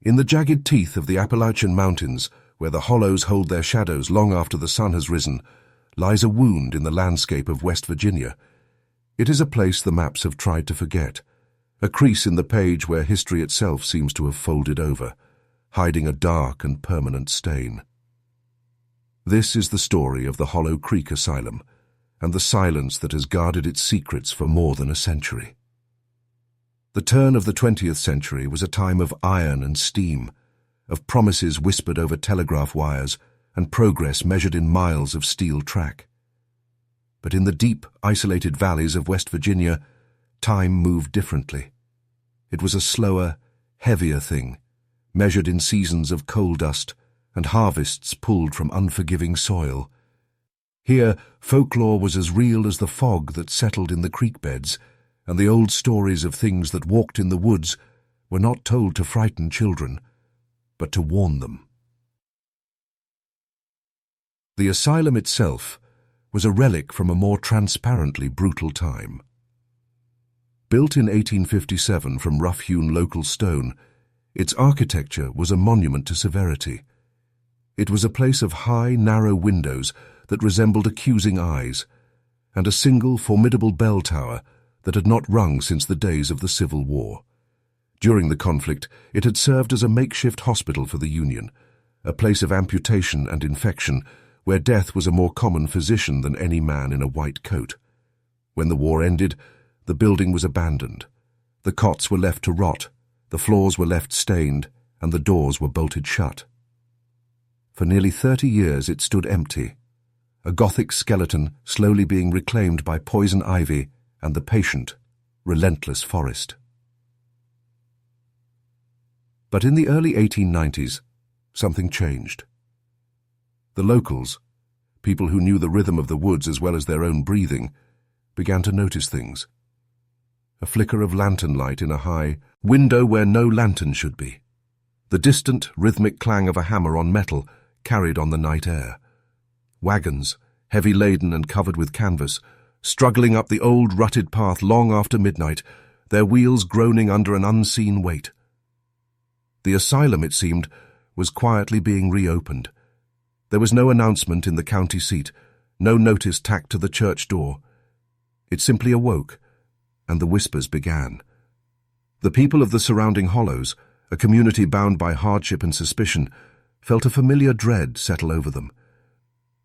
In the jagged teeth of the Appalachian Mountains, where the hollows hold their shadows long after the sun has risen, lies a wound in the landscape of West Virginia. It is a place the maps have tried to forget, a crease in the page where history itself seems to have folded over, hiding a dark and permanent stain. This is the story of the Hollow Creek Asylum, and the silence that has guarded its secrets for more than a century. The turn of the 20th century was a time of iron and steam, of promises whispered over telegraph wires and progress measured in miles of steel track. But in the deep, isolated valleys of West Virginia, time moved differently. It was a slower, heavier thing, measured in seasons of coal dust and harvests pulled from unforgiving soil. Here, folklore was as real as the fog that settled in the creek beds, and the old stories of things that walked in the woods were not told to frighten children, but to warn them. The asylum itself was a relic from a more transparently brutal time. Built in 1857 from rough-hewn local stone, its architecture was a monument to severity. It was a place of high, narrow windows that resembled accusing eyes, and a single, formidable bell tower that had not rung since the days of the Civil War. During the conflict, it had served as a makeshift hospital for the Union, a place of amputation and infection where death was a more common physician than any man in a white coat. When the war ended, the building was abandoned. The cots were left to rot, the floors were left stained, and the doors were bolted shut. For nearly 30 years it stood empty, a Gothic skeleton slowly being reclaimed by poison ivy and the patient, relentless forest. But in the early 1890s, something changed. The locals, people who knew the rhythm of the woods as well as their own breathing, began to notice things. A flicker of lantern light in a high window where no lantern should be. The distant, rhythmic clang of a hammer on metal carried on the night air. Wagons, heavy laden and covered with canvas, struggling up the old rutted path long after midnight, their wheels groaning under an unseen weight. The asylum, it seemed, was quietly being reopened. There was no announcement in the county seat, no notice tacked to the church door. It simply awoke, and the whispers began. The people of the surrounding hollows, a community bound by hardship and suspicion, felt a familiar dread settle over them.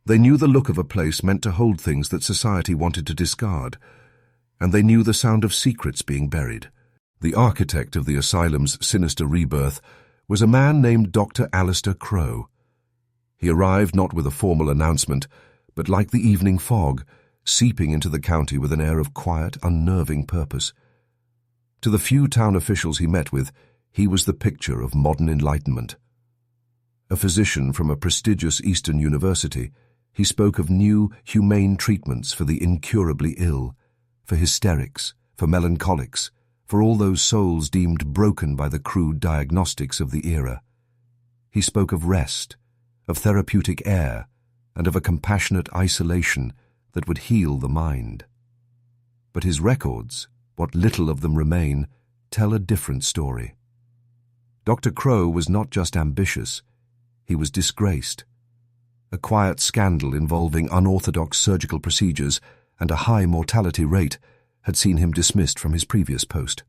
They knew the look of a place meant to hold things that society wanted to discard, and they knew the sound of secrets being buried. The architect of the asylum's sinister rebirth was a man named Dr. Alistair Crowe. He arrived not with a formal announcement, but like the evening fog, seeping into the county with an air of quiet, unnerving purpose. To the few town officials he met with, he was the picture of modern enlightenment. A physician from a prestigious Eastern university, he spoke of new, humane treatments for the incurably ill, for hysterics, for melancholics, for all those souls deemed broken by the crude diagnostics of the era. He spoke of rest, of therapeutic air, and of a compassionate isolation that would heal the mind. But his records, what little of them remain, tell a different story. Dr. Crowe was not just ambitious, he was disgraced. A quiet scandal involving unorthodox surgical procedures and a high mortality rate had seen him dismissed from his previous post.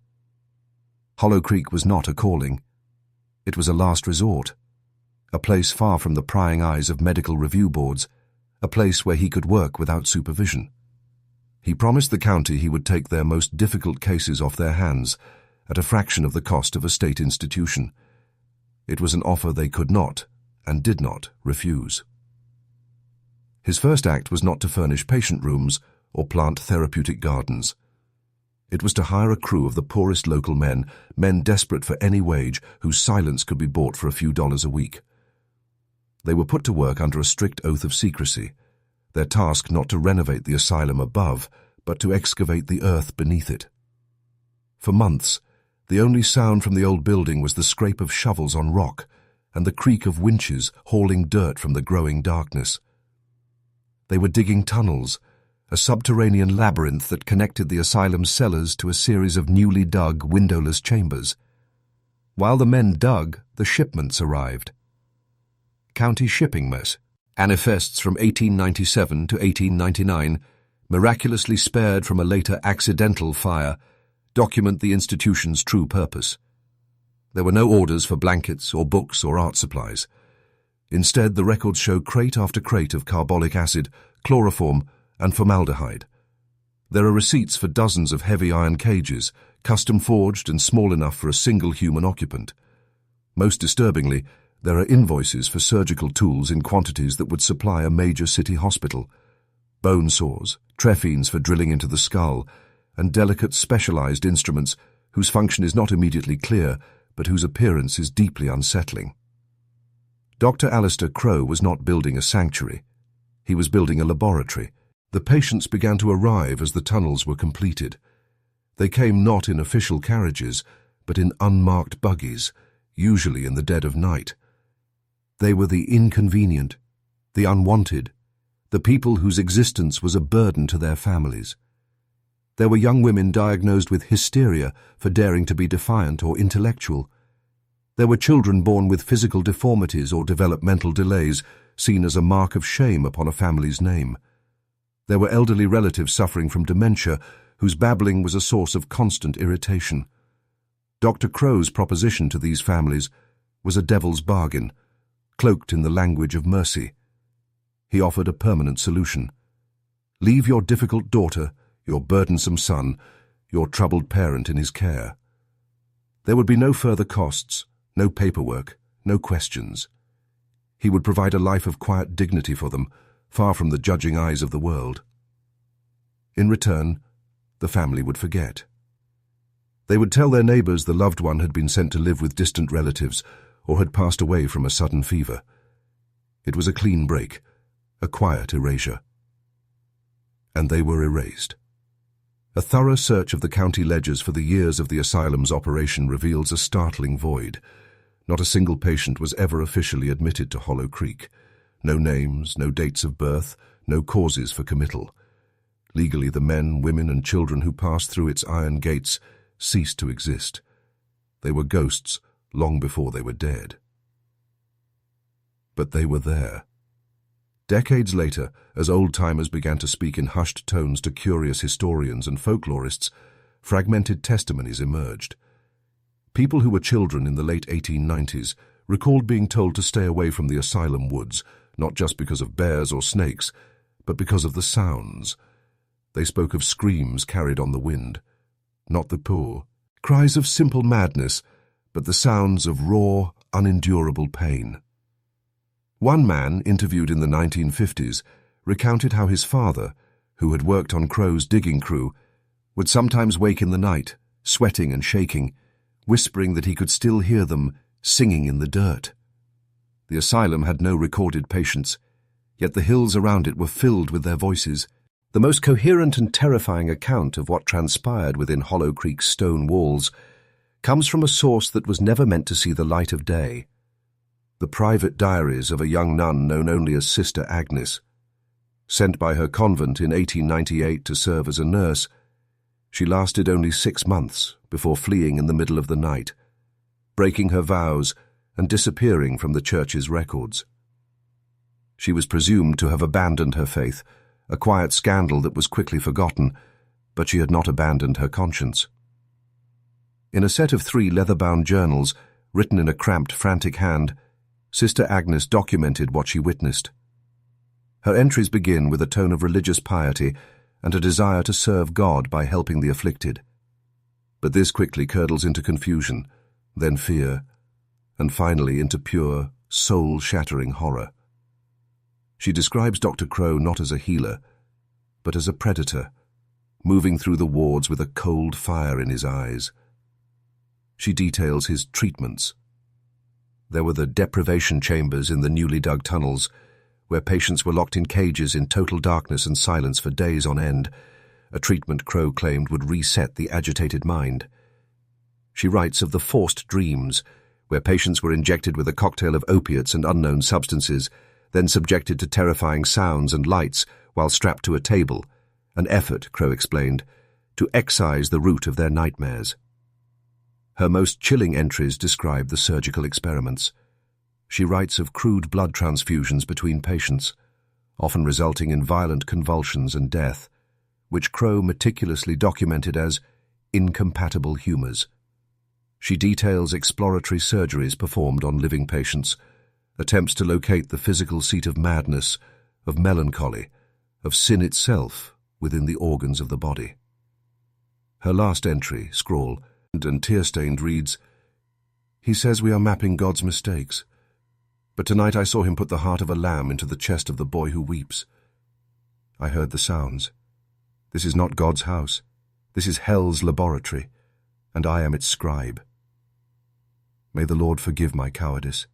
Hollow Creek was not a calling. It was a last resort, a place far from the prying eyes of medical review boards, a place where he could work without supervision. He promised the county he would take their most difficult cases off their hands at a fraction of the cost of a state institution. It was an offer they could not, and did not, refuse. His first act was not to furnish patient rooms or plant therapeutic gardens. It was to hire a crew of the poorest local men desperate for any wage, whose silence could be bought for a few dollars a week. They were put to work under a strict oath of secrecy, their task not to renovate the asylum above, but to excavate the earth beneath it. For months, the only sound from the old building was the scrape of shovels on rock and the creak of winches hauling dirt from the growing darkness. They were digging tunnels, a subterranean labyrinth that connected the asylum's cellars to a series of newly dug, windowless chambers. While the men dug, the shipments arrived. County shipping mess, manifests from 1897 to 1899, miraculously spared from a later accidental fire, document the institution's true purpose. There were no orders for blankets or books or art supplies. Instead, the records show crate after crate of carbolic acid, chloroform, and formaldehyde. There are receipts for dozens of heavy iron cages, custom forged and small enough for a single human occupant. Most disturbingly, there are invoices for surgical tools in quantities that would supply a major city hospital. Bone saws, trephines for drilling into the skull, and delicate specialized instruments whose function is not immediately clear, but whose appearance is deeply unsettling. Dr. Alistair Crowe was not building a sanctuary. He was building a laboratory. The patients began to arrive as the tunnels were completed. They came not in official carriages, but in unmarked buggies, usually in the dead of night. They were the inconvenient, the unwanted, the people whose existence was a burden to their families. There were young women diagnosed with hysteria for daring to be defiant or intellectual. There were children born with physical deformities or developmental delays, seen as a mark of shame upon a family's name. There were elderly relatives suffering from dementia, whose babbling was a source of constant irritation. Dr. Crowe's proposition to these families was a devil's bargain, cloaked in the language of mercy. He offered a permanent solution. Leave your difficult daughter, your burdensome son, your troubled parent in his care. There would be no further costs, no paperwork, no questions. He would provide a life of quiet dignity for them, far from the judging eyes of the world. In return, the family would forget. They would tell their neighbors the loved one had been sent to live with distant relatives or had passed away from a sudden fever. It was a clean break, a quiet erasure. And they were erased. A thorough search of the county ledgers for the years of the asylum's operation reveals a startling void. Not a single patient was ever officially admitted to Hollow Creek. No names, no dates of birth, no causes for committal. Legally, the men, women, and children who passed through its iron gates ceased to exist. They were ghosts long before they were dead. But they were there. Decades later, as old-timers began to speak in hushed tones to curious historians and folklorists, fragmented testimonies emerged. People who were children in the late 1890s recalled being told to stay away from the asylum woods, not just because of bears or snakes, but because of the sounds. They spoke of screams carried on the wind, not the poor, cries of simple madness, but the sounds of raw, unendurable pain. One man, interviewed in the 1950s, recounted how his father, who had worked on Crowe's digging crew, would sometimes wake in the night, sweating and shaking, whispering that he could still hear them singing in the dirt. The asylum had no recorded patients, yet the hills around it were filled with their voices. The most coherent and terrifying account of what transpired within Hollow Creek's stone walls comes from a source that was never meant to see the light of day. The private diaries of a young nun known only as Sister Agnes. Sent by her convent in 1898 to serve as a nurse, she lasted only 6 months before fleeing in the middle of the night, breaking her vows and disappearing from the church's records. She was presumed to have abandoned her faith, a quiet scandal that was quickly forgotten, but she had not abandoned her conscience. In a set of 3 leather-bound journals, written in a cramped, frantic hand, Sister Agnes documented what she witnessed. Her entries begin with a tone of religious piety and a desire to serve God by helping the afflicted. But this quickly curdles into confusion, then fear, and finally into pure, soul-shattering horror. She describes Dr. Crowe not as a healer, but as a predator, moving through the wards with a cold fire in his eyes. She details his treatments. There were the deprivation chambers in the newly dug tunnels, where patients were locked in cages in total darkness and silence for days on end, a treatment Crowe claimed would reset the agitated mind. She writes of the forced dreams, where patients were injected with a cocktail of opiates and unknown substances, then subjected to terrifying sounds and lights while strapped to a table, an effort, Crowe explained, to excise the root of their nightmares. Her most chilling entries describe the surgical experiments. She writes of crude blood transfusions between patients, often resulting in violent convulsions and death, which Crowe meticulously documented as incompatible humours. She details exploratory surgeries performed on living patients, attempts to locate the physical seat of madness, of melancholy, of sin itself within the organs of the body. Her last entry, scrawl, and tear-stained, reads, "He says we are mapping God's mistakes, but tonight I saw him put the heart of a lamb into the chest of the boy who weeps. I heard the sounds. This is not God's house. This is hell's laboratory, and I am its scribe. May the Lord forgive my cowardice,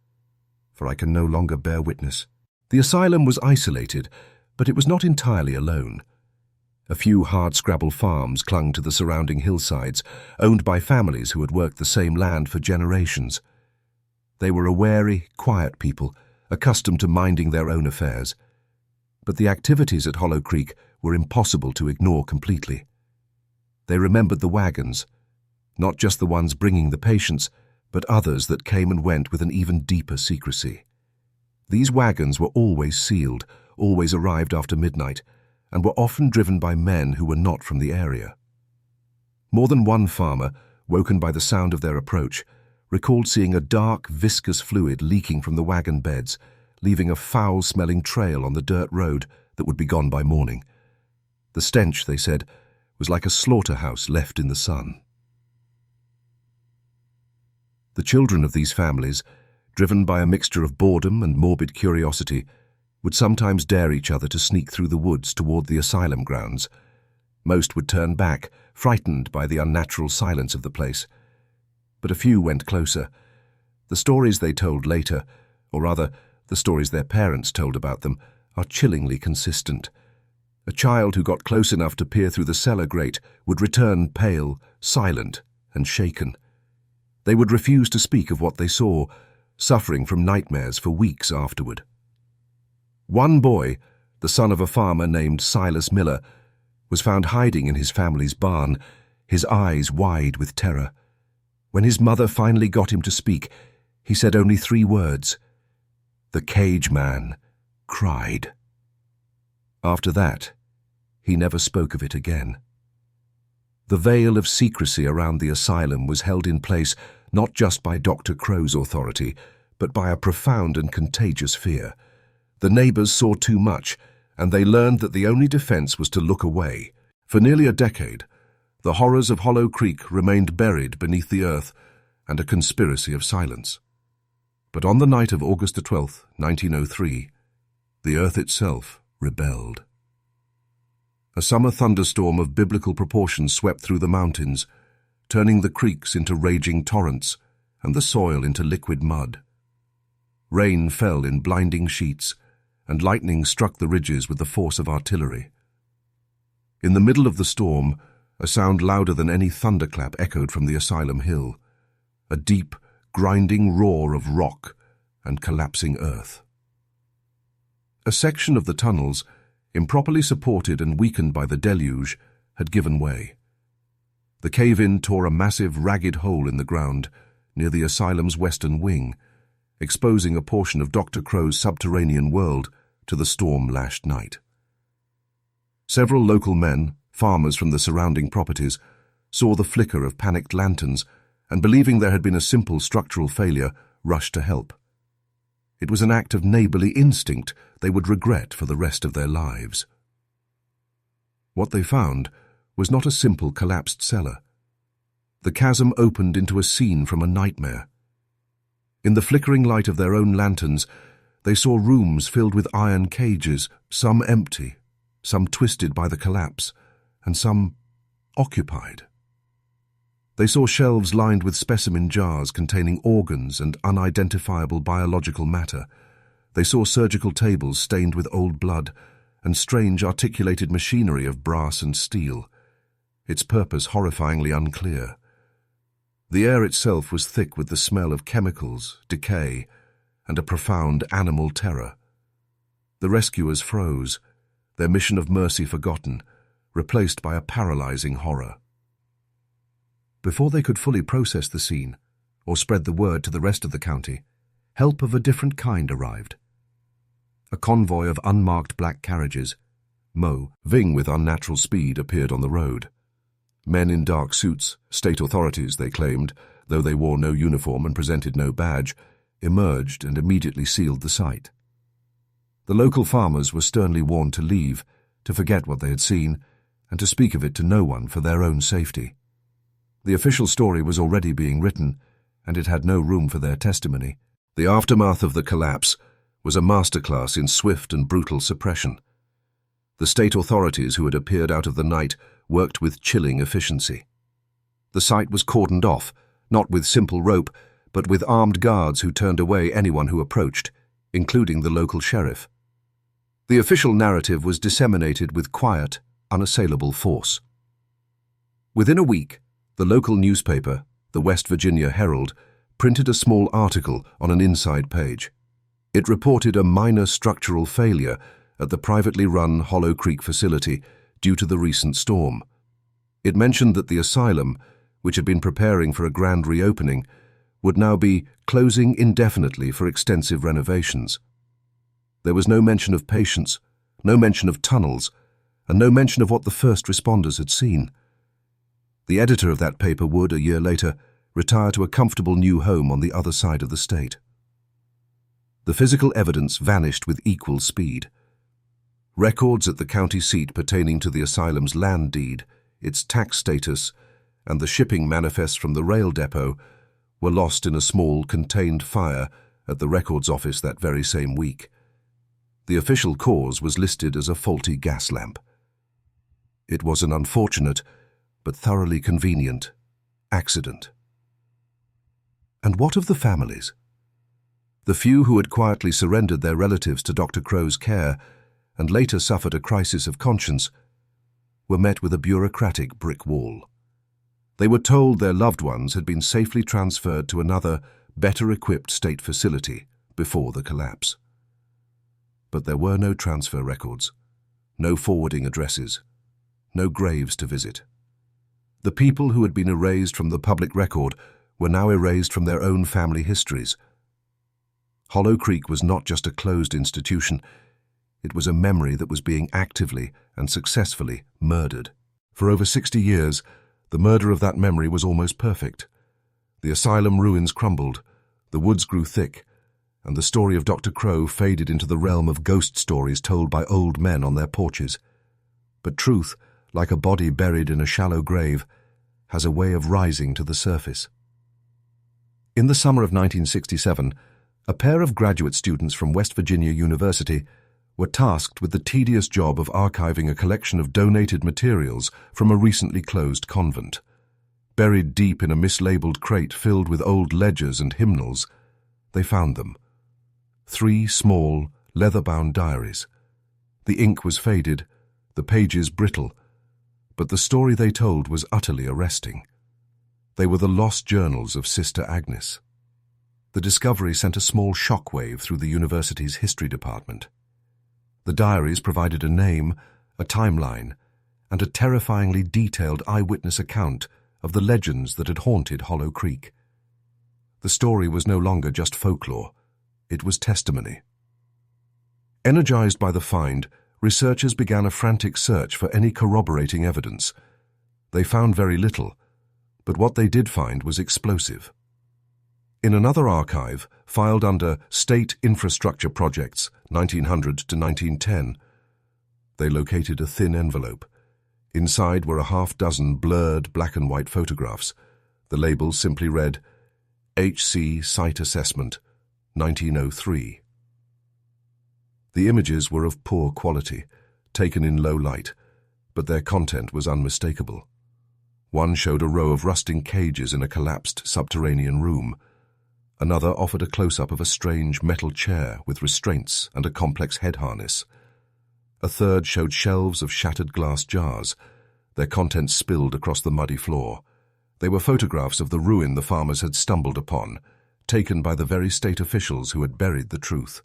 for I can no longer bear witness." The asylum was isolated, but it was not entirely alone. A few hardscrabble farms clung to the surrounding hillsides, owned by families who had worked the same land for generations. They were a wary, quiet people, accustomed to minding their own affairs. But the activities at Hollow Creek were impossible to ignore completely. They remembered the wagons, not just the ones bringing the patients, but others that came and went with an even deeper secrecy. These wagons were always sealed, always arrived after midnight, and were often driven by men who were not from the area. More than one farmer, woken by the sound of their approach, recalled seeing a dark, viscous fluid leaking from the wagon beds, leaving a foul-smelling trail on the dirt road that would be gone by morning. The stench, they said, was like a slaughterhouse left in the sun. The children of these families, driven by a mixture of boredom and morbid curiosity, would sometimes dare each other to sneak through the woods toward the asylum grounds. Most would turn back, frightened by the unnatural silence of the place. But a few went closer. The stories they told later, or rather, the stories their parents told about them, are chillingly consistent. A child who got close enough to peer through the cellar grate would return pale, silent, and shaken. They would refuse to speak of what they saw, suffering from nightmares for weeks afterward. One boy, the son of a farmer named Silas Miller, was found hiding in his family's barn, his eyes wide with terror. When his mother finally got him to speak, he said only 3 words. The cage man cried. After that, he never spoke of it again. The veil of secrecy around the asylum was held in place not just by Dr. Crowe's authority, but by a profound and contagious fear. The neighbors saw too much, and they learned that the only defense was to look away. For nearly a decade, the horrors of Hollow Creek remained buried beneath the earth and a conspiracy of silence. But on the night of August 12, 1903, the earth itself rebelled. A summer thunderstorm of biblical proportions swept through the mountains, turning the creeks into raging torrents and the soil into liquid mud. Rain fell in blinding sheets, and lightning struck the ridges with the force of artillery. In the middle of the storm, a sound louder than any thunderclap echoed from the asylum hill, a deep, grinding roar of rock and collapsing earth. A section of the tunnels, improperly supported and weakened by the deluge, had given way. The cave-in tore a massive, ragged hole in the ground near the asylum's western wing, exposing a portion of Dr. Crowe's subterranean world to the storm-lashed night. Several local men, farmers from the surrounding properties, saw the flicker of panicked lanterns and, believing there had been a simple structural failure, rushed to help. It was an act of neighborly instinct they would regret for the rest of their lives. What they found was not a simple collapsed cellar. The chasm opened into a scene from a nightmare. In the flickering light of their own lanterns, they saw rooms filled with iron cages, some empty, some twisted by the collapse, and some occupied. They saw shelves lined with specimen jars containing organs and unidentifiable biological matter. They saw surgical tables stained with old blood and strange articulated machinery of brass and steel, its purpose horrifyingly unclear. The air itself was thick with the smell of chemicals, decay, and a profound animal terror. The rescuers froze, their mission of mercy forgotten, replaced by a paralyzing horror. Before they could fully process the scene, or spread the word to the rest of the county, help of a different kind arrived. A convoy of unmarked black carriages, moving with unnatural speed, appeared on the road. Men in dark suits, state authorities they claimed, though they wore no uniform and presented no badge, emerged and immediately sealed the sight. The local farmers were sternly warned to leave, to forget what they had seen, and to speak of it to no one for their own safety. The official story was already being written, and it had no room for their testimony. The aftermath of the collapse was a masterclass in swift and brutal suppression. The state authorities who had appeared out of the night worked with chilling efficiency. The site was cordoned off, not with simple rope, but with armed guards who turned away anyone who approached, including the local sheriff. The official narrative was disseminated with quiet, unassailable force. Within a week, the local newspaper, the West Virginia Herald, printed a small article on an inside page. It reported a minor structural failure at the privately run Hollow Creek facility due to the recent storm. It mentioned that the asylum, which had been preparing for a grand reopening, would now be closing indefinitely for extensive renovations. There was no mention of patients, no mention of tunnels, and no mention of what the first responders had seen. The editor of that paper would, a year later, retire to a comfortable new home on the other side of the state. The physical evidence vanished with equal speed. Records at the county seat pertaining to the asylum's land deed, its tax status, and the shipping manifests from the rail depot were lost in a small, contained fire at the records office that very same week. The official cause was listed as a faulty gas lamp. It was an unfortunate, but thoroughly convenient, accident. And what of the families? The few who had quietly surrendered their relatives to Dr. Crow's care and later suffered a crisis of conscience were met with a bureaucratic brick wall. They were told their loved ones had been safely transferred to another, better-equipped state facility before the collapse. But there were no transfer records, no forwarding addresses, no graves to visit. The people who had been erased from the public record were now erased from their own family histories. Hollow Creek was not just a closed institution, it was a memory that was being actively and successfully murdered. For over 60 years, the murder of that memory was almost perfect. The asylum ruins crumbled, the woods grew thick, and the story of Dr. Crow faded into the realm of ghost stories told by old men on their porches. But truth, like a body buried in a shallow grave, has a way of rising to the surface. In the summer of 1967, a pair of graduate students from West Virginia University were tasked with the tedious job of archiving a collection of donated materials from a recently closed convent. Buried deep in a mislabeled crate filled with old ledgers and hymnals, they found them. 3 small, leather-bound diaries. The ink was faded, the pages brittle, but the story they told was utterly arresting. They were the lost journals of Sister Agnes. The discovery sent a small shockwave through the university's history department. The diaries provided a name, a timeline, and a terrifyingly detailed eyewitness account of the legends that had haunted Hollow Creek. The story was no longer just folklore, it was testimony. Energized by the find, researchers began a frantic search for any corroborating evidence. They found very little, but what they did find was explosive. In another archive, filed under State Infrastructure Projects, 1900 to 1910, they located a thin envelope. Inside were a half-dozen blurred black and white photographs. The labels simply read, HC Site Assessment, 1903. The images were of poor quality, taken in low light, but their content was unmistakable. One showed a row of rusting cages in a collapsed subterranean room. Another offered a close-up of a strange metal chair with restraints and a complex head harness. A third showed shelves of shattered glass jars, their contents spilled across the muddy floor. They were photographs of the ruin the farmers had stumbled upon, taken by the very state officials who had buried the truth.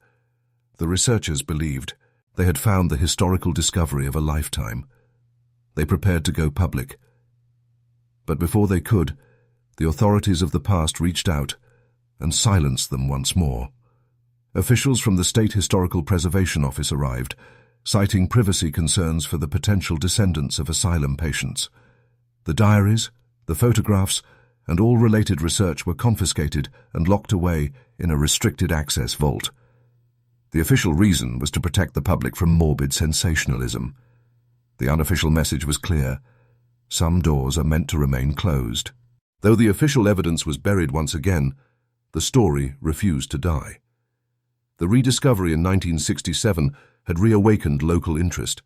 The researchers believed they had found the historical discovery of a lifetime. They prepared to go public. But before they could, The authorities of the past reached out and silenced them once more. Officials from the State Historical Preservation Office arrived, citing privacy concerns for the potential descendants of asylum patients. The diaries, the photographs, and all related research were confiscated and locked away in a restricted access vault. The official reason was to protect the public from morbid sensationalism. The unofficial message was clear: some doors are meant to remain closed. Though the official evidence was buried once again, the story refused to die. The rediscovery in 1967 had reawakened local interest,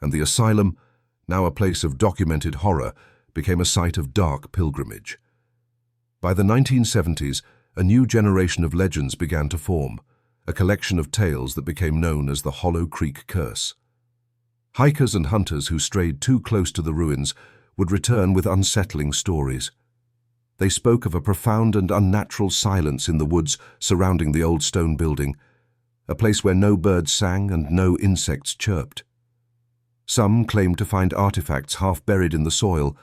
and the asylum, now a place of documented horror, became a site of dark pilgrimage. By the 1970s, a new generation of legends began to form, a collection of tales that became known as the Hollow Creek Curse. Hikers and hunters who strayed too close to the ruins would return with unsettling stories. They spoke of a profound and unnatural silence in the woods surrounding the old stone building, a place where no birds sang and no insects chirped. Some claimed to find artifacts half buried in the soil: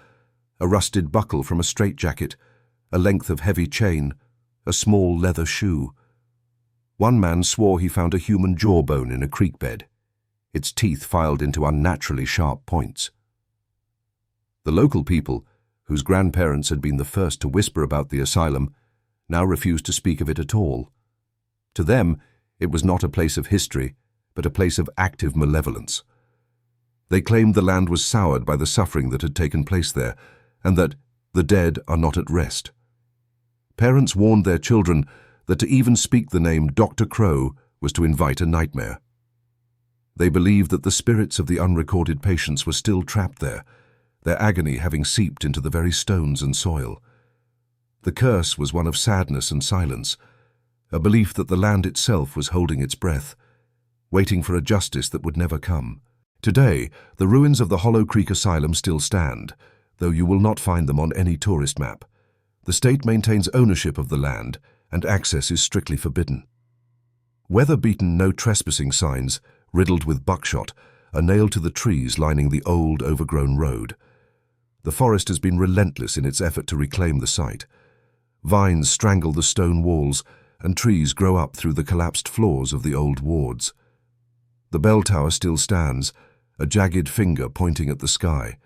a rusted buckle from a straitjacket, a length of heavy chain, a small leather shoe. One man swore he found a human jawbone in a creek bed, its teeth filed into unnaturally sharp points. The local people, whose grandparents had been the first to whisper about the asylum, now refused to speak of it at all. To them, it was not a place of history, but a place of active malevolence. They claimed the land was soured by the suffering that had taken place there, and that the dead are not at rest. Parents warned their children that to even speak the name Dr. Crow was to invite a nightmare. They believed that the spirits of the unrecorded patients were still trapped there, their agony having seeped into the very stones and soil. The curse was one of sadness and silence, a belief that the land itself was holding its breath, waiting for a justice that would never come. Today, the ruins of the Hollow Creek Asylum still stand, though you will not find them on any tourist map. The state maintains ownership of the land, and access is strictly forbidden. Weather-beaten no trespassing signs, riddled with buckshot, are nailed to the trees lining the old, overgrown road. The forest has been relentless in its effort to reclaim the site. Vines strangle the stone walls, and trees grow up through the collapsed floors of the old wards. The bell tower still stands, a jagged finger pointing at the sky,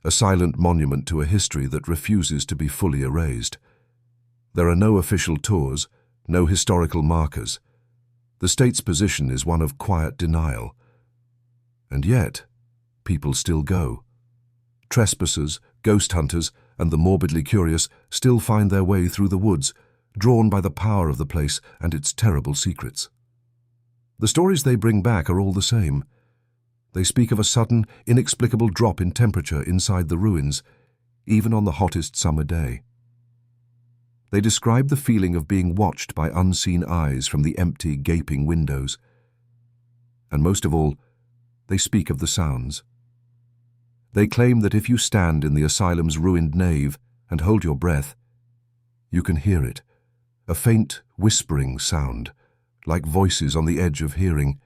a silent monument to a history that refuses to be fully erased. There are no official tours, no historical markers. The state's position is one of quiet denial. And yet, people still go. Trespassers, ghost hunters, and the morbidly curious still find their way through the woods, drawn by the power of the place and its terrible secrets. The stories they bring back are all the same. They speak of a sudden, inexplicable drop in temperature inside the ruins, even on the hottest summer day. They describe the feeling of being watched by unseen eyes from the empty, gaping windows. And most of all, they speak of the sounds. They claim that if you stand in the asylum's ruined nave and hold your breath, you can hear it, a faint, whispering sound, like voices on the edge of hearing,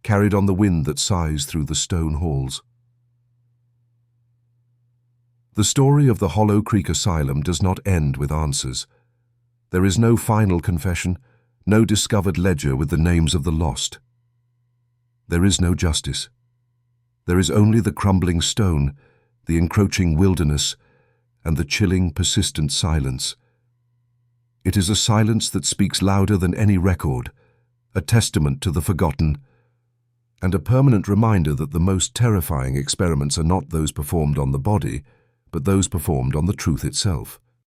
carried on the wind that sighs through the stone halls. The story of the Hollow Creek Asylum does not end with answers. There is no final confession, no discovered ledger with the names of the lost. There is no justice. There is only the crumbling stone, the encroaching wilderness, and the chilling, persistent silence. It is a silence that speaks louder than any record, a testament to the forgotten, and a permanent reminder that the most terrifying experiments are not those performed on the body, but those performed on the truth itself.